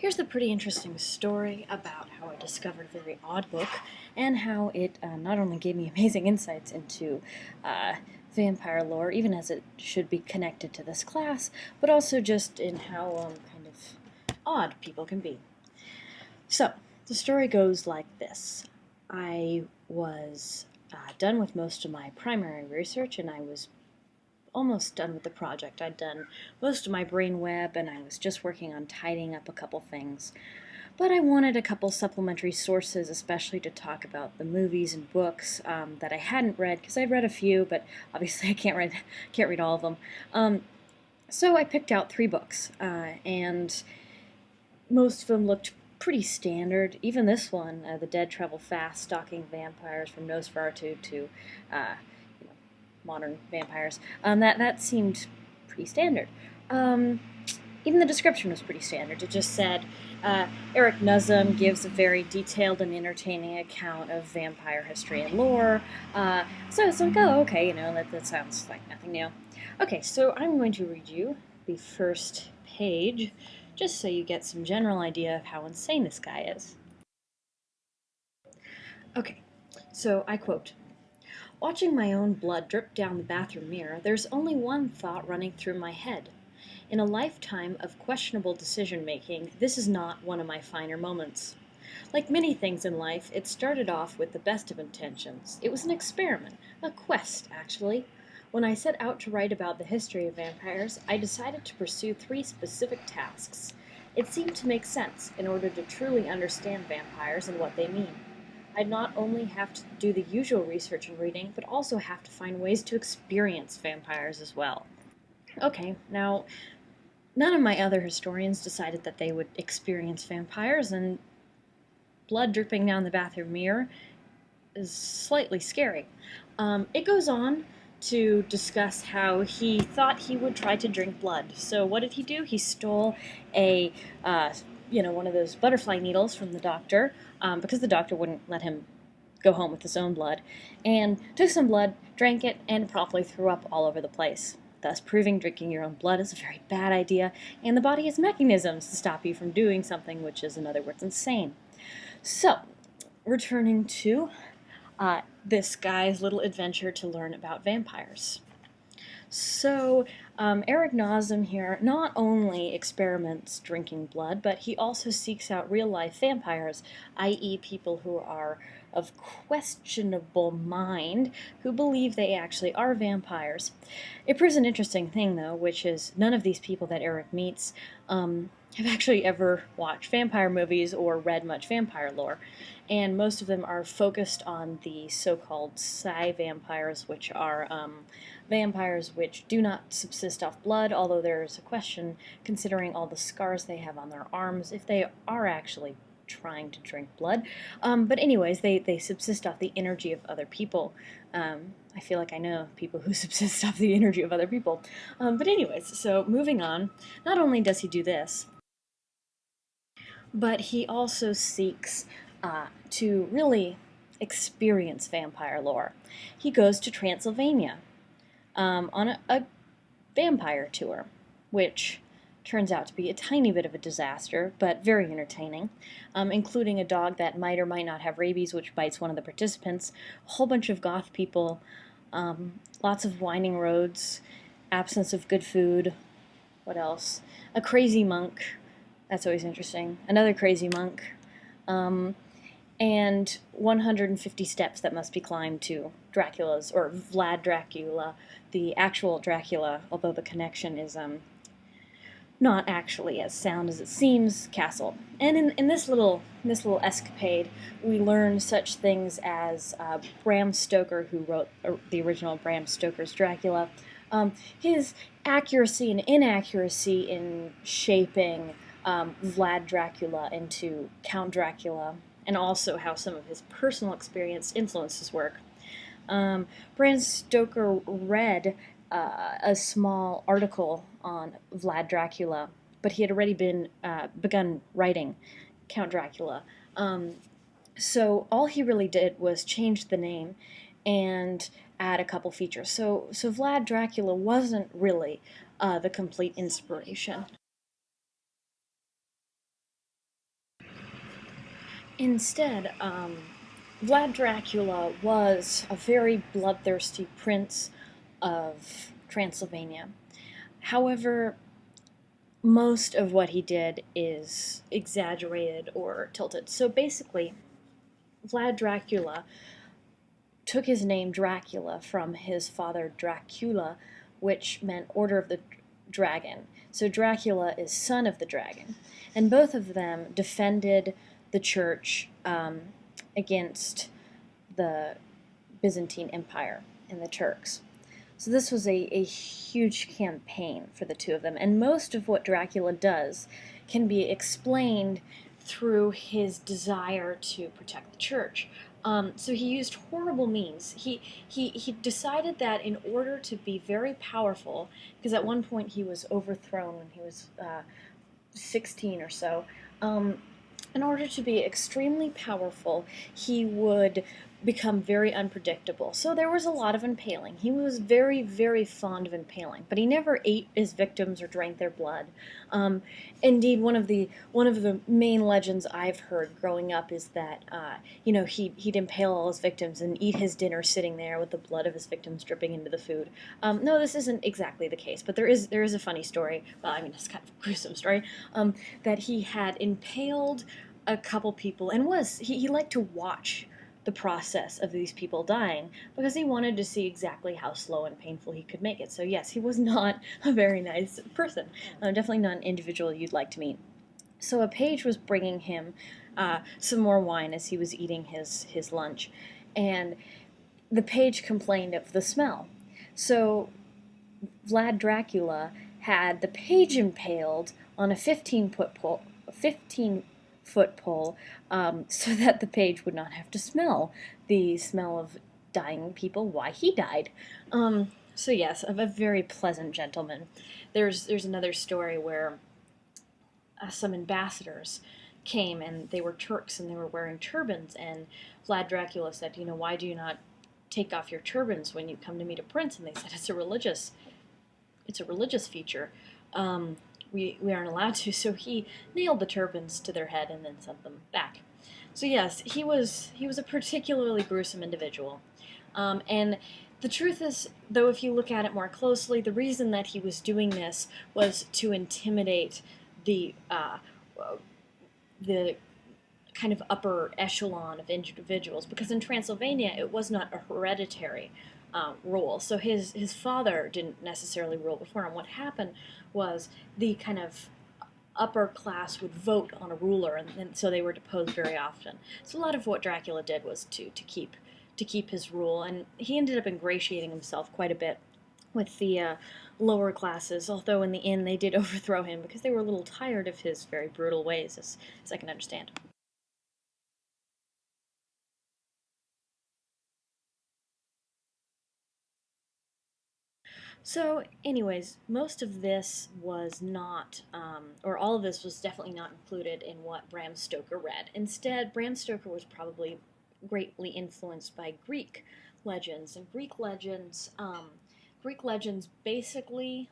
Here's the pretty interesting story about how I discovered a very odd book and how it not only gave me amazing insights into uh, vampire lore, even as it should be connected to this class, but also just in how kind of odd people can be. So, the story goes like this. I was done with most of my primary research and I was almost done with the project. I'd done most of my brain web and I was just working on tidying up a couple things. But I wanted a couple supplementary sources, especially to talk about the movies and books that I hadn't read, because I'd read a few, but obviously I can't read all of them. So I picked out 3 books, and most of them looked pretty standard. Even this one, The Dead Travel Fast, Stalking Vampires from Nosferatu to uh, modern vampires. That seemed pretty standard. Even the description was pretty standard. It just said, Eric Nussum gives a very detailed and entertaining account of vampire history and lore. So it's like, oh, okay, that sounds like nothing new. Okay, so I'm going to read you the first page, just so you get some general idea of how insane this guy is. Okay, so I quote, "Watching my own blood drip down the bathroom mirror, there's only one thought running through my head. In a lifetime of questionable decision-making, this is not one of my finer moments. Like many things in life, it started off with the best of intentions. It was an experiment, a quest, actually. When I set out to write about the history of vampires, I decided to pursue 3 specific tasks. It seemed to make sense in order to truly understand vampires and what they mean. I'd not only have to do the usual research and reading, but also have to find ways to experience vampires as well." Okay, now, none of my other historians decided that they would experience vampires, and blood dripping down the bathroom mirror is slightly scary. It goes on to discuss how he thought he would try to drink blood. So what did he do? He stole a, one of those butterfly needles from the doctor, because the doctor wouldn't let him go home with his own blood, and took some blood, drank it, and promptly threw up all over the place, thus proving drinking your own blood is a very bad idea, and the body has mechanisms to stop you from doing something which is, in other words, insane. So, returning to this guy's little adventure to learn about vampires. So, Eric Nosum here not only experiments drinking blood, but he also seeks out real-life vampires, i.e. people who are of questionable mind, who believe they actually are vampires. It proves an interesting thing, though, which is none of these people that Eric meets have actually ever watched vampire movies or read much vampire lore, and most of them are focused on the so-called psi vampires, which are vampires which do not subsist off blood, although there is a question, considering all the scars they have on their arms, if they are actually trying to drink blood. But anyways, they subsist off the energy of other people. I feel like I know people who subsist off the energy of other people. But anyways, so moving on, not only does he do this, but he also seeks to really experience vampire lore. He goes to Transylvania on a vampire tour, which turns out to be a tiny bit of a disaster, but very entertaining, including a dog that might or might not have rabies, which bites one of the participants, a whole bunch of goth people, lots of winding roads, absence of good food, what else? A crazy monk, that's always interesting, another crazy monk, and 150 steps that must be climbed to Dracula's, or Vlad Dracula, the actual Dracula, although the connection is not actually as sound as it seems, castle. And in this little escapade, we learn such things as Bram Stoker, who wrote the original Bram Stoker's Dracula, his accuracy and inaccuracy in shaping Vlad Dracula into Count Dracula, and also how some of his personal experience influenced his work. Bram Stoker read a small article on Vlad Dracula, but he had already begun writing Count Dracula. So all he really did was change the name and add a couple features. So Vlad Dracula wasn't really the complete inspiration. Instead, Vlad Dracula was a very bloodthirsty prince of Transylvania. However, most of what he did is exaggerated or tilted. So basically, Vlad Dracula took his name Dracula from his father Dracula, which meant Order of the Dragon. So Dracula is son of the dragon. And both of them defended the church against the Byzantine Empire and the Turks. So this was a huge campaign for the two of them. And most of what Dracula does can be explained through his desire to protect the church. So he used horrible means. He decided that in order to be very powerful, because at one point he was overthrown when he was 16 or so, in order to be extremely powerful, he would become very unpredictable. So there was a lot of impaling. He was very, very fond of impaling, but he never ate his victims or drank their blood. Indeed, one of the main legends I've heard growing up is that he'd impale all his victims and eat his dinner sitting there with the blood of his victims dripping into the food. No, this isn't exactly the case, but there is a funny story. Well, I mean, it's kind of a gruesome story, that he had impaled a couple people and he liked to watch the process of these people dying because he wanted to see exactly how slow and painful he could make it. So yes, he was not a very nice person. Definitely not an individual you'd like to meet. So a page was bringing him some more wine as he was eating his lunch, and the page complained of the smell. So Vlad Dracula had the page impaled on a 15-foot pole, so that the page would not have to smell the smell of dying people why he died. So yes, a very pleasant gentleman. There's another story where some ambassadors came and they were Turks and they were wearing turbans, and Vlad Dracula said, why do you not take off your turbans when you come to meet a prince? And they said it's a religious feature. We aren't allowed to. So he nailed the turbans to their head and then sent them back. So yes, he was a particularly gruesome individual. And the truth is, though, if you look at it more closely, the reason that he was doing this was to intimidate the kind of upper echelon of individuals, because in Transylvania it was not a hereditary rule. So his father didn't necessarily rule before him. What happened was the kind of upper class would vote on a ruler, and so they were deposed very often. So a lot of what Dracula did was to keep his rule, and he ended up ingratiating himself quite a bit with the lower classes, although in the end they did overthrow him because they were a little tired of his very brutal ways, as I can understand. So, anyways, most of this was not, or all of this was definitely not included in what Bram Stoker read. Instead, Bram Stoker was probably greatly influenced by Greek legends, and Greek legends basically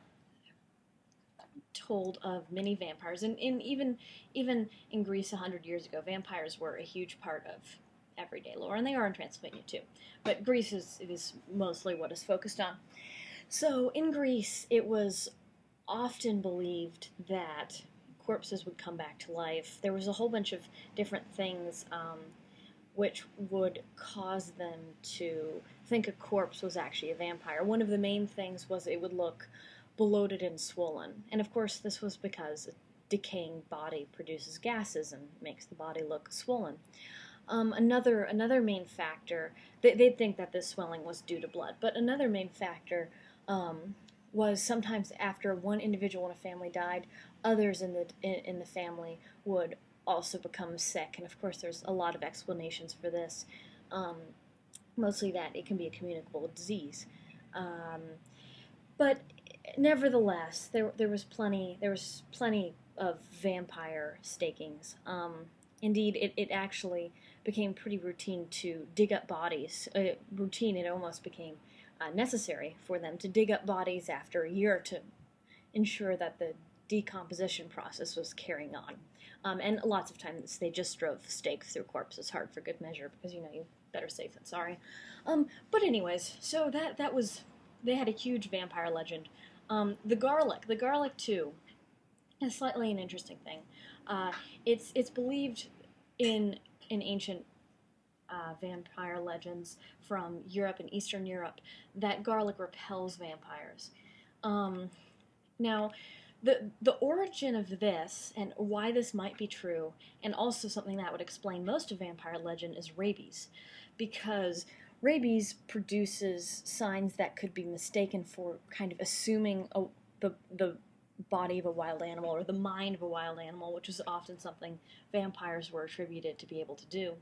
told of many vampires, and even in Greece 100 years ago, vampires were a huge part of everyday lore, and they are in Transylvania too. But Greece is mostly what is focused on. So in Greece, it was often believed that corpses would come back to life. There was a whole bunch of different things which would cause them to think a corpse was actually a vampire. One of the main things was it would look bloated and swollen. And of course, this was because a decaying body produces gases and makes the body look swollen. Another main factor, they'd think that this swelling was due to blood, but another main factor was sometimes after one individual in a family died, others in the family would also become sick. And of course, there's a lot of explanations for this. Um, Mostly that it can be a communicable disease. Um, but nevertheless, there was plenty of vampire stakings. Indeed, it actually became pretty routine to dig up bodies. Routine, it almost became necessary for them to dig up bodies after a year to ensure that the decomposition process was carrying on. And lots of times they just drove stakes through corpses, hard for good measure, because you better safe than sorry. But anyways, so that was, they had a huge vampire legend. The garlic too, is slightly an interesting thing. It's believed in ancient vampire legends from Europe and Eastern Europe that garlic repels vampires. Um, Now, the origin of this and why this might be true, and also something that would explain most of vampire legend, is rabies, because rabies produces signs that could be mistaken for kind of assuming the body of a wild animal or the mind of a wild animal, which is often something vampires were attributed to be able to do.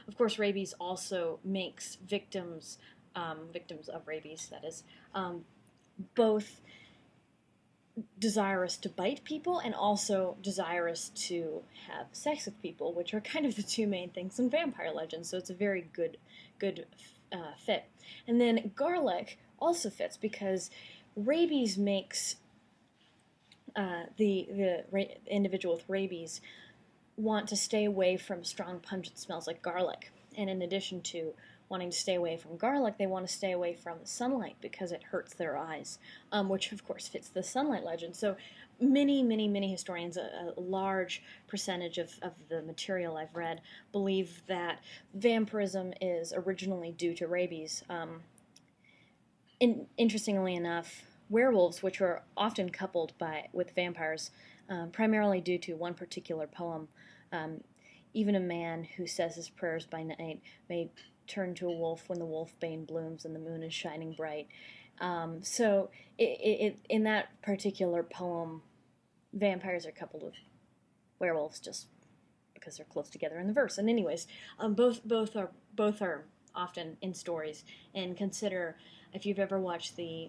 Of course, rabies also makes victims of rabies, that is, both desirous to bite people and also desirous to have sex with people, which are kind of the two main things in vampire legends. So it's a very good fit. And then garlic also fits because rabies makes the individual with rabies want to stay away from strong pungent smells like garlic. And in addition to wanting to stay away from garlic, they want to stay away from the sunlight because it hurts their eyes, which of course fits the sunlight legend. So many historians, a large percentage of the material I've read, believe that vampirism is originally due to rabies. Interestingly enough, werewolves, which are often coupled with vampires, primarily due to one particular poem. Even a man who says his prayers by night may turn to a wolf when the wolfbane blooms and the moon is shining bright. So in that particular poem, vampires are coupled with werewolves just because they're close together in the verse. And anyways, both are often in stories. And consider, if you've ever watched the